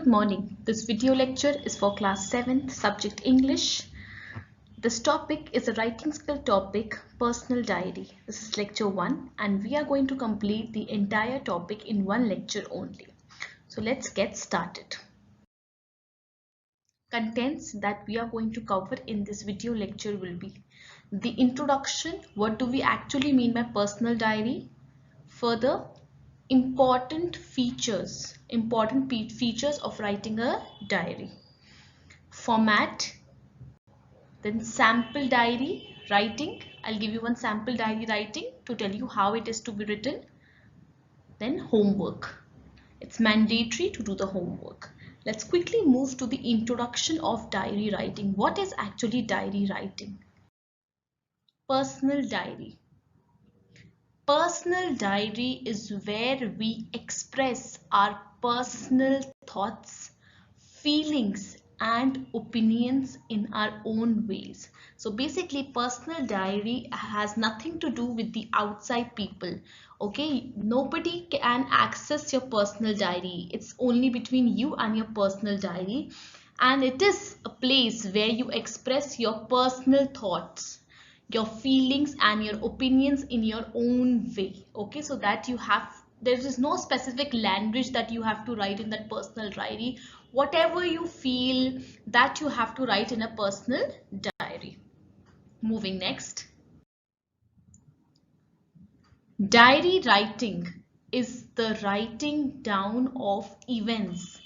Good morning. This video lecture is for class 7th, subject English. This topic is a writing skill topic, personal diary. This is lecture 1 and we are going to complete the entire topic in one lecture only. So let's get started. Contents that we are going to cover in this video lecture will be the introduction, what do we actually mean by personal diary? Further, important features of writing a diary. Format, then sample diary writing. I'll give you one sample diary writing to tell you how it is to be written. Then homework. It's mandatory to do the homework. Let's quickly move to the introduction of diary writing. What is actually diary writing? Personal diary. Personal diary is where we express our personal thoughts, feelings and opinions in our own ways. So basically personal diary has nothing to do with the outside people. Okay, nobody can access your personal diary. It's only between you and your personal diary, and it is a place where you express your personal thoughts, your feelings and your opinions in your own way. Okay, so that there is no specific language that you have to write in that personal diary. Whatever you feel, that you have to write in a personal diary. Moving next. Diary writing is the writing down of events,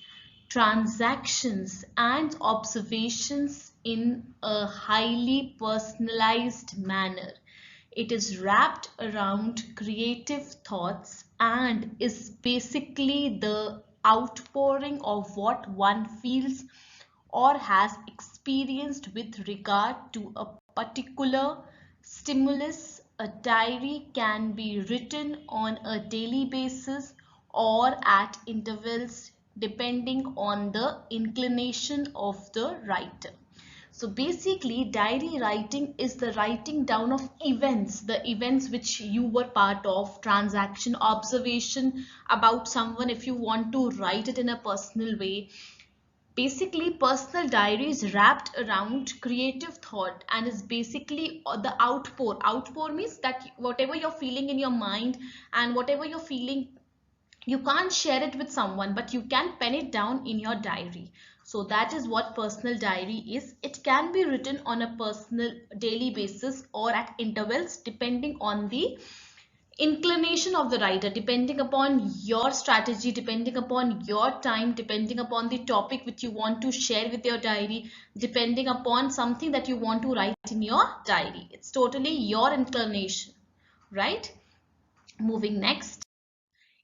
transactions and observations in a highly personalized manner. It is wrapped around creative thoughts and is basically the outpouring of what one feels or has experienced with regard to a particular stimulus. A diary can be written on a daily basis or at intervals depending on the inclination of the writer. So basically diary writing is the writing down of events, the events which you were part of, transaction, observation about someone, if you want to write it in a personal way. Basically personal diary is wrapped around creative thought and is basically the outpour means that whatever you're feeling in your mind and whatever you're feeling, you can't share it with someone but you can pen it down in your diary. So that is what personal diary is. It can be written on a personal daily basis or at intervals depending on the inclination of the writer, depending upon your strategy, depending upon your time, depending upon the topic which you want to share with your diary, depending upon something that you want to write in your diary. It's totally your inclination, right? Moving next.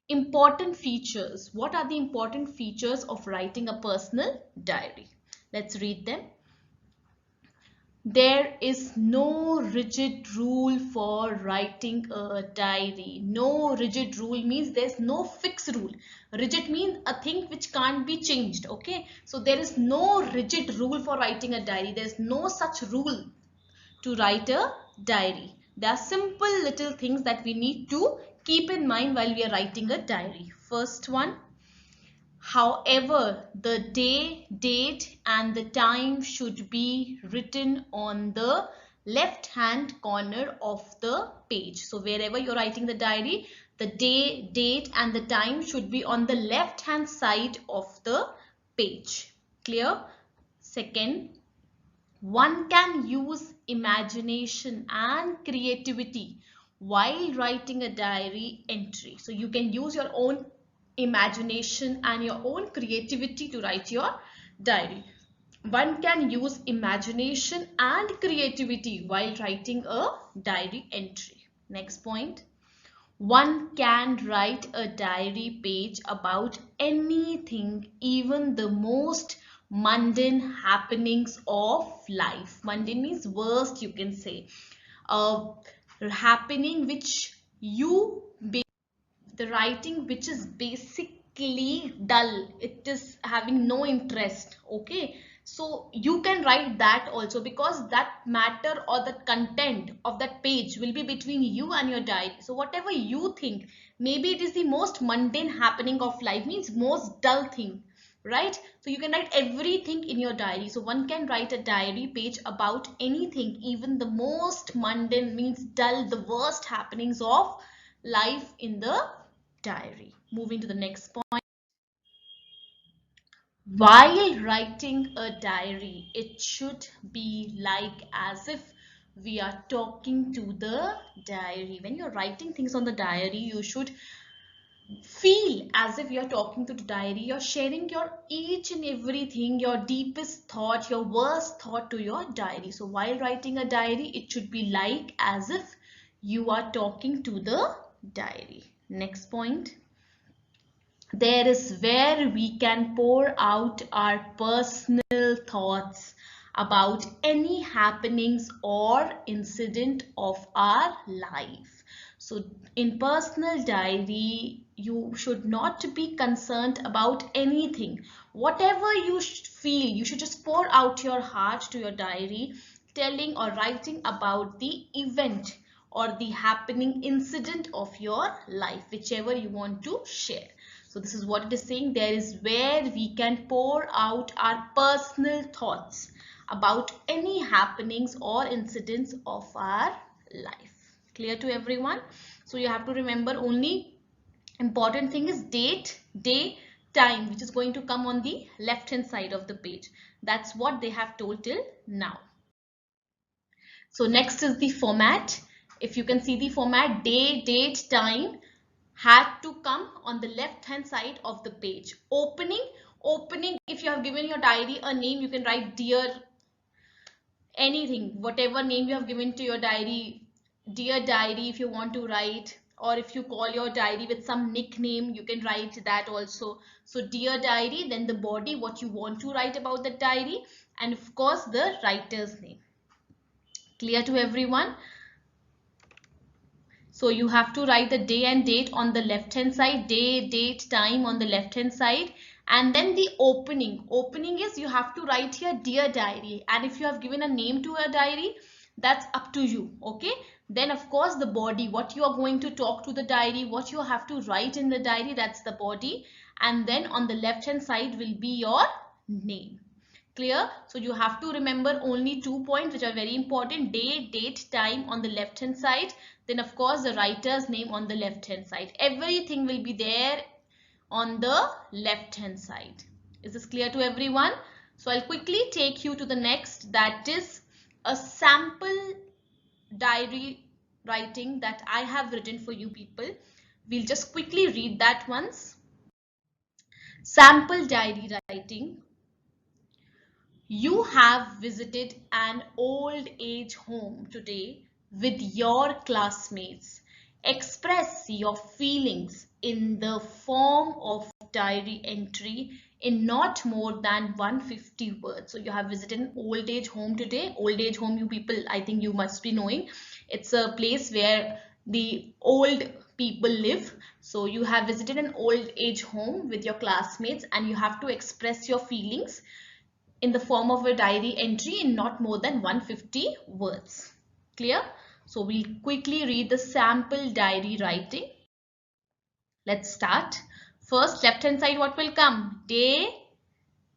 Important features. What are the important features of writing a personal diary? Let's read them. There is no rigid rule for writing a diary. No rigid rule means there's no fixed rule. Rigid means a thing which can't be changed. Okay, so there is no rigid rule for writing a diary. There's no such rule to write a diary. There are simple little things that we need to keep in mind while we are writing a diary. First one, however, the day, date and the time should be written on the left hand corner of the page. So wherever you're writing the diary, the day, date and the time should be on the left hand side of the page. Clear? Second, one can use imagination and creativity while writing a diary entry. So you can use your own imagination and your own creativity to write your diary. One can use imagination and creativity while writing a diary entry. Next point. One can write a diary page about anything, even the most mundane happenings of life. Mundane means worst, you can say. Happening which the writing which is basically dull, it is having no interest. Okay, so you can write that also, because that matter or the content of that page will be between you and your diary. So whatever you think, maybe it is the most mundane happening of life, means most dull thing, right? So you can write everything in your diary. So one can write a diary page about anything, even the most mundane, means dull, the worst happenings of life in the diary. Moving to the next point. While writing a diary, it should be like as if we are talking to the diary. When you're writing things on the diary, you should feel as if you're talking to the diary. You're sharing your each and everything, your deepest thought, your worst thought to your diary. So while writing a diary, it should be like as if you are talking to the diary. Next point. There is where we can pour out our personal thoughts about any happenings or incident of our life. So in personal diary, you should not be concerned about anything. Whatever you feel, you should just pour out your heart to your diary, telling or writing about the event or the happening incident of your life, whichever you want to share. So this is what it is saying. There is where we can pour out our personal thoughts about any happenings or incidents of our life. Clear to everyone? So you have to remember, only important thing is date, day, time, which is going to come on the left hand side of the page. That's what they have told till now. So next is the format. If you can see the format, day, date, time had to come on the left hand side of the page. Opening, if you have given your diary a name, you can write dear anything, whatever name you have given to your diary, dear diary if you want to write, or if you call your diary with some nickname, you can write that also. So dear diary, then the body, what you want to write about the diary, and of course the writer's name. Clear to everyone? So you have to write the day and date on the left hand side, day, date, time on the left hand side, and then the opening. Opening is you have to write here dear diary, and if you have given a name to a diary, that's up to you, okay? Then of course the body, what you are going to talk to the diary, what you have to write in the diary, that's the body, and then on the left hand side will be your name. Clear? So you have to remember only 2 points which are very important: day, date, time on the left hand side, then of course the writer's name on the left hand side. Everything will be there on the left hand side. Is this clear to everyone? So I'll quickly take you to the next, that is a sample diary writing that I have written for you people. We'll just quickly read that once. Sample diary writing. You have visited an old age home today with your classmates. Express your feelings in the form of diary entry in not more than 150 words. So you have visited an old age home today. Old age home, you people, I think you must be knowing. It's a place where the old people live. So you have visited an old age home with your classmates, and you have to express your feelings in the form of a diary entry in not more than 150 words. Clear? So we'll quickly read the sample diary writing. Let's start. First, left hand side, what will come? Day,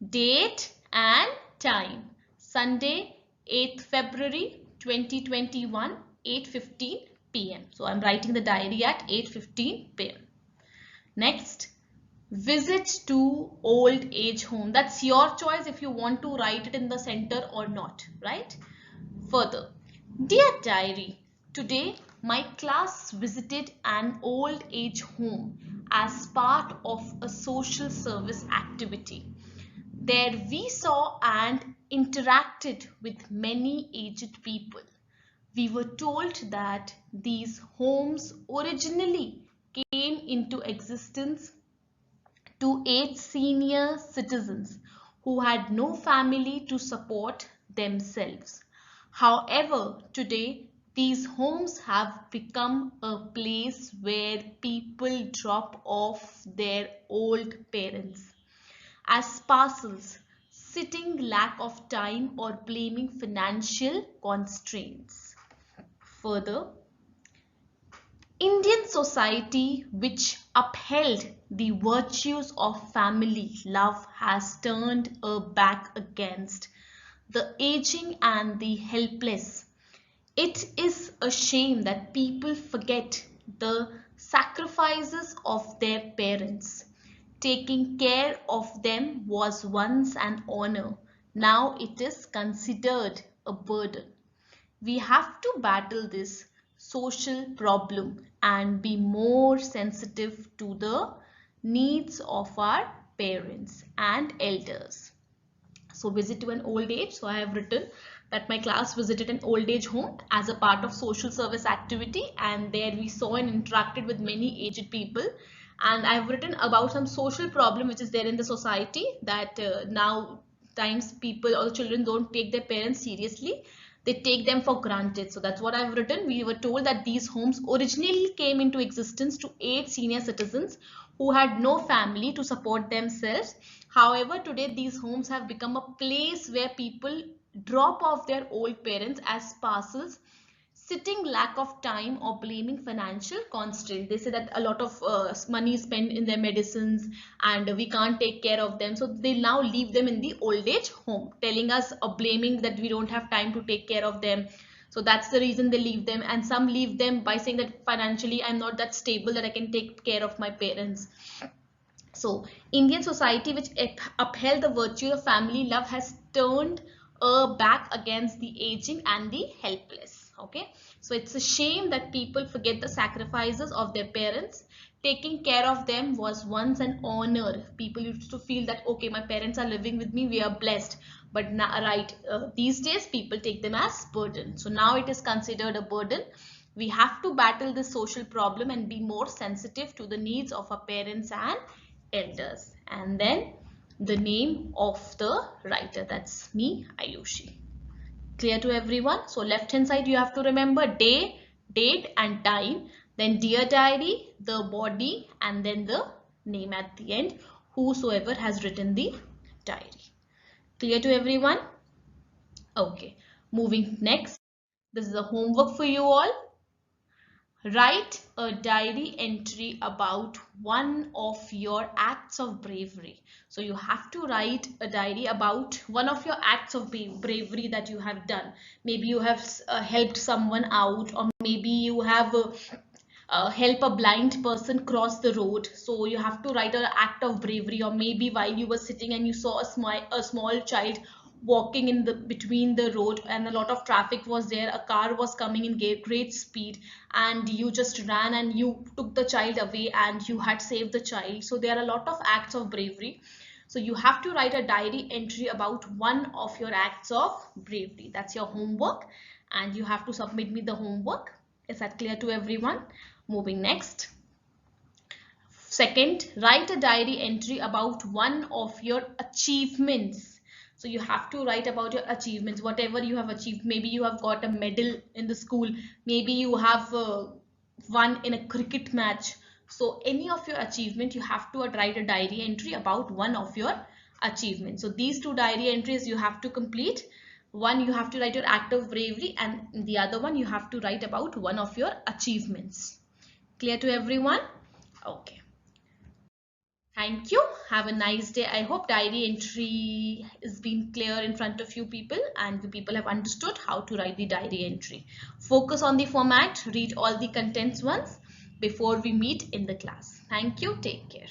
date and time. Sunday, 8th February 2021, 8:15 p.m. So I'm writing the diary at 8:15 p.m. Next, visit to old age home. That's your choice if you want to write it in the center or not, right? Further, dear diary, today my class visited an old age home as part of a social service activity. There we saw and interacted with many aged people. We were told that these homes originally came into existence to aid senior citizens who had no family to support themselves. However, today these homes have become a place where people drop off their old parents as parcels, citing lack of time or blaming financial constraints. Further, Indian society, which upheld the virtues of family love, has turned a back against the aging and the helpless. It is a shame that people forget the sacrifices of their parents. Taking care of them was once an honor. Now it is considered a burden. We have to battle this social problem and be more sensitive to the needs of our parents and elders. So visit to an old age. So I have written that my class visited an old age home as a part of social service activity, and there we saw and interacted with many aged people. And I have written about some social problem which is there in the society, that now times people or children don't take their parents seriously. They take them for granted. So that's what I've written. We were told that these homes originally came into existence to aid senior citizens who had no family to support themselves. However, today these homes have become a place where people drop off their old parents as parcels, sitting lack of time or blaming financial constraint. They say that a lot of money is spent in their medicines and we can't take care of them, so they now leave them in the old age home, telling us or blaming that we don't have time to take care of them. So that's the reason they leave them, and some leave them by saying that financially I'm not that stable that I can take care of my parents. So, Indian society, which upheld the virtue of family love, has turned a back against the aging and the helpless. Okay, so it's a shame that people forget the sacrifices of their parents. Taking care of them was once an honor. People used to feel that, okay, my parents are living with me, we are blessed. But now, right, these days people take them as burden. So now it is considered a burden. We have to battle this social problem and be more sensitive to the needs of our parents and elders. And then the name of the writer, that's me, Ayushi. Clear to everyone? So left hand side you have to remember day, date and time, then dear diary, the body, and then the name at the end, whosoever has written the diary. Clear to everyone? Okay, moving next. This is a homework for you all. Write a diary entry about one of your acts of bravery. So you have to write a diary about one of your acts of bravery that you have done. Maybe you have helped someone out, or maybe you have help a blind person cross the road. So you have to write an act of bravery. Or maybe while you were sitting and you saw a small child walking in the between the road and a lot of traffic was there, a car was coming in great speed, and you just ran and you took the child away and you had saved the child. So there are a lot of acts of bravery. So you have to write a diary entry about one of your acts of bravery. That's your homework, and you have to submit me the homework. Is that clear to everyone? Moving next. Second, write a diary entry about one of your achievements. So you have to write about your achievements, whatever you have achieved. Maybe you have got a medal in the school. Maybe you have won in a cricket match. So any of your achievement, you have to write a diary entry about one of your achievements. So these two diary entries you have to complete. One, you have to write your act of bravery, and the other one you have to write about one of your achievements. Clear to everyone? Okay. Thank you. Have a nice day. I hope diary entry has been clear in front of you people, and you people have understood how to write the diary entry. Focus on the format. Read all the contents once before we meet in the class. Thank you. Take care.